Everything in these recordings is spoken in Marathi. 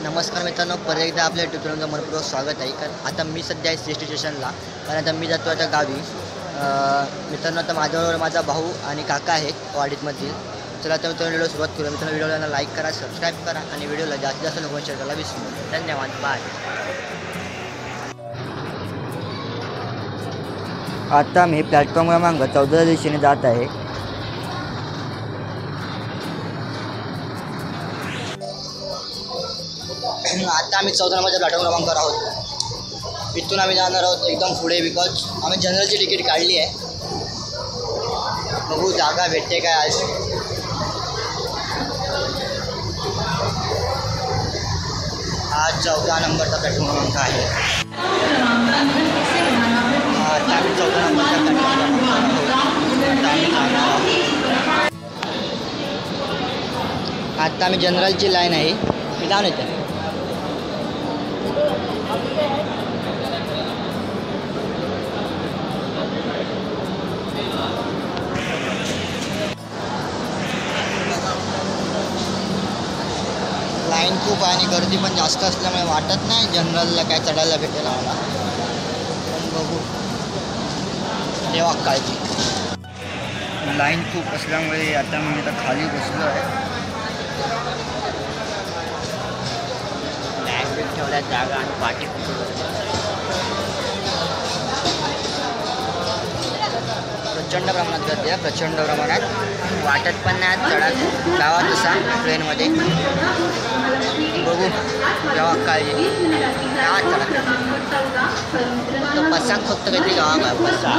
नमस्कार मित्रांनो, परत एकदा आपल्या यूट्यूब चॅनलचं मनपूर्वक स्वागत आहे. कारण आता मी सध्या आहे ST स्टेशनला, कारण आता मी जातो आता गावी. मित्रांनो, आता माझ्याबरोबर माझा भाऊ आणि काका आहेत वाडीतमधील. चला तर मित्रांनो, व्हिडिओ सुरुवात करूया. मित्रांनो, व्हिडिओला लाईक करा, सबस्क्राईब करा आणि व्हिडिओला जास्तीत जास्त लोकांना शेअर करायला विसरू नका. धन्यवाद, बाय. आता मी प्लॅटफॉर्म क्रमांक 14 दिशेने जात आहे. आता आम्ही 14 नंबरच्या प्लॅटफॉर्म क्रमांकावर आहोत. इथून आम्ही जाणार आहोत एकदम पुढे, बिकॉज आम्ही जनरलची तिकीट काढली आहे. बघू जागा भेटते काय आज. हा 14 नंबरचा प्लॅटफॉर्म क्रमांक आहे. आता आम्ही 14 नंबरच्या प्लॅटफॉर्म क्रमांकावर आहोत. आता आम्ही जनरलची लाईन आहे, मी जाऊन येते. लाईन खूप आहे आणि गर्दी पण जास्त असल्यामुळे वाटत नाही जनरलला काय चढायला भेटेल आम्हाला. पण बघू, तेव्हा काळजी. लाईन खूप असल्यामुळे आता मी आता खाली बसलो आहे. बॅग ठेवल्या जागा आणि पाठी प्रचंड प्रमाणात गर्दी आहे, प्रचंड प्रमाणात. वाटत पण नाही चढा गावात तसा ट्रेनमध्ये. बघू जेव्हा काळजी गावात चढा तो बसा फक्त काहीतरी गावा बसा.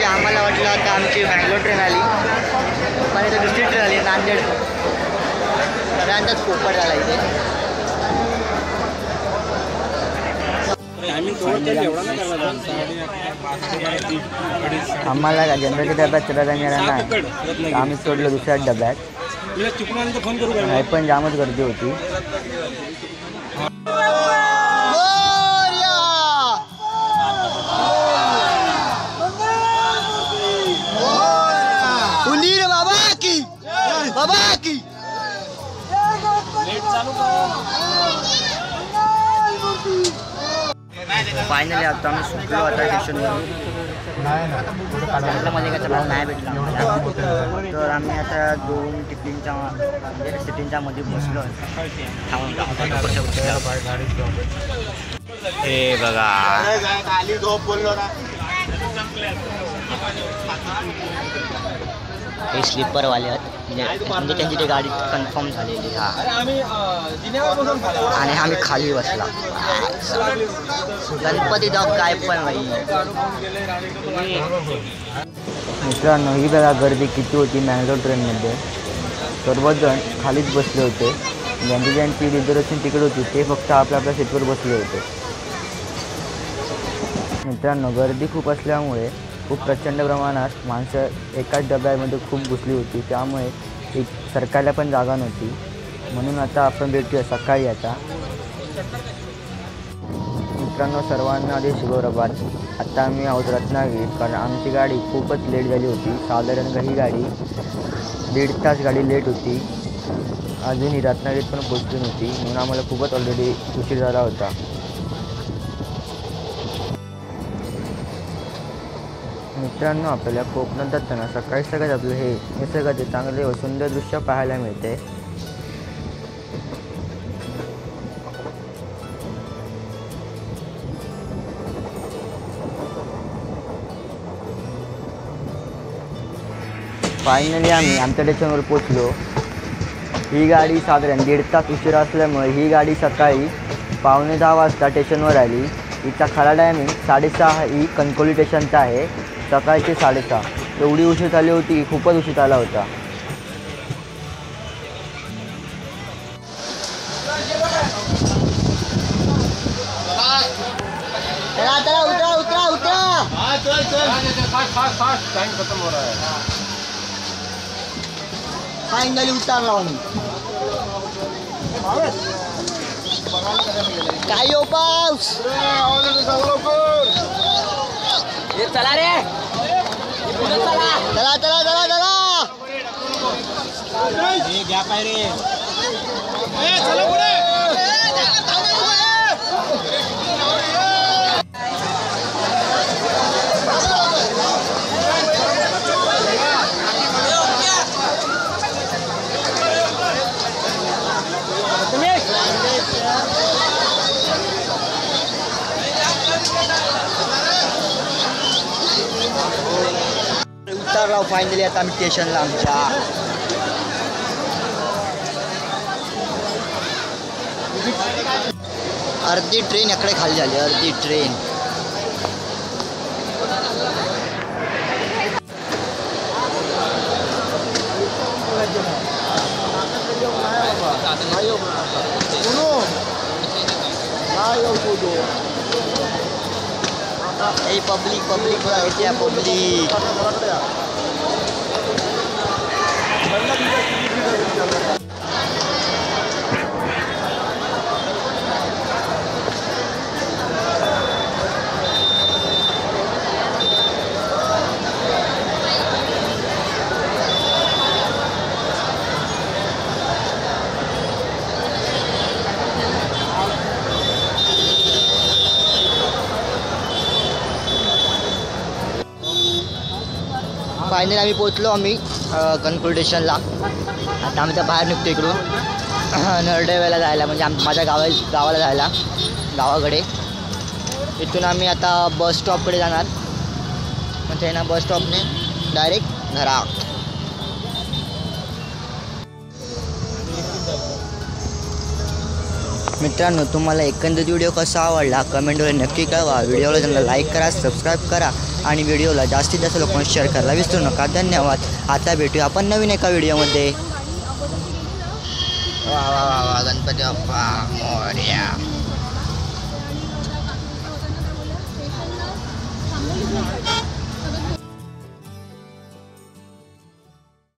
आम्हाला वाटलं आता आमची बँगलोर ट्रेन आली, पण इथं दुसरी ट्रेन आली नांदेड. सगळ्यांचाच पोपट झाला इथे. आम्हाला का जनरलच्या डब्यात चढायला मिळाला नाही, आम्ही सोडलो दुसऱ्याच डब्यात. नाही पण जामच गर्दी होती. बाबा की फायनली आता आम्ही सुटलो आता स्टेशनवरून. मध्ये काय चढायला नाही भेटला आम्हाला, तर आम्ही आता 2 सिटींच्या मध्ये बसलो. हे बघा हे स्लीपरवाले आहेत, म्हणजे त्यांची ती गाडी कन्फर्म झालेली. हा आणि आम्ही खाली बसला. गणपती जाऊ काय पण बाई. मित्रांनो, ही बघा गर्दी किती होती मँगलोर ट्रेनमध्ये. सर्वजण खालीच बसले होते. ज्यांची रिझर्वेशन तिकीट होती ते फक्त आपल्या सीटवर बसले होते. मित्रांनो, गर्दी खूप असल्यामुळे खूप प्रचंड प्रमाणात माणसं एकाच डब्यामध्ये खूप घुसली होती, त्यामुळे एक सरकायला पण जागा नव्हती. म्हणून आता आपण भेटूया सकाळी. आता मित्रांनो, सर्वांना आधी शुभप्रभात. आता आम्ही आहोत रत्नागिरीत, कारण आमची गाडी खूपच लेट झाली होती. साधारण ही गाडी 1.5 तास गाडी लेट होती. अजूनही रत्नागिरीत पण पोचली नव्हती, म्हणून आम्हाला खूपच ऑलरेडी उशीर झाला होता. मित्रांनो, आपल्याला कोकणात जाताना सकाळी सकाळी आपलं हे निसर्गाचे चांगले व सुंदर दृश्य पाहायला मिळते. फायनली आम्ही आमच्या स्टेशनवर पोचलो. ही गाडी साधारण 1.5 तास उशीर असल्यामुळे ही गाडी सकाळी 9:15 वाजता स्टेशनवर आली. हिचा खरा टायमिंग 6:30 ही कणकवली स्टेशनचा आहे. सकाळचे 6:30. एवढी उशीर झाली होती, खूपच उशीर आला होता. चला चला उतरा उतरा उतरा। हाँ चल चल फास्ट फास्ट फास्ट टाइम खत्म हो रहा है। फाइनली उतरला आम्ही। काय हो पाऊस। चला रे चला चला चला चला। गॅप आहे रे। उतरला फायनली आता आम्ही स्टेशनला आमच्या। अर्धी ट्रेन इकडे खाली झाली, अर्धी ट्रेन। ए पब्लिक पब्लिक पूरा ऐसे पब्लिक। फायनली आम्ही पोचलो आम्ही कणकवली स्टेशनला। आता आम्ही तर बाहेर निघतो इकडून नरडेवेला जायला, म्हणजे माझ्या गावाला जायला, गावाकडे। इथून आम्ही आता बस स्टॉपकडे जाणार, म्हणजे ना बस स्टॉपने डायरेक्ट घरा। मित्रांनो, तुम्हाला एकंदरीत व्हिडिओ कसा आवडला कमेंटवर नक्की कळवा। व्हिडिओला त्यांना लाईक करा, सबस्क्राईब करा आणि व्हिडिओला जास्तीत जास्त लोकांना शेअर करायला विसरू नका। धन्यवाद। आता भेटूया आपण नवीन एका व्हिडिओमध्ये। वा वा वा गणपती बाप्पा मोरया।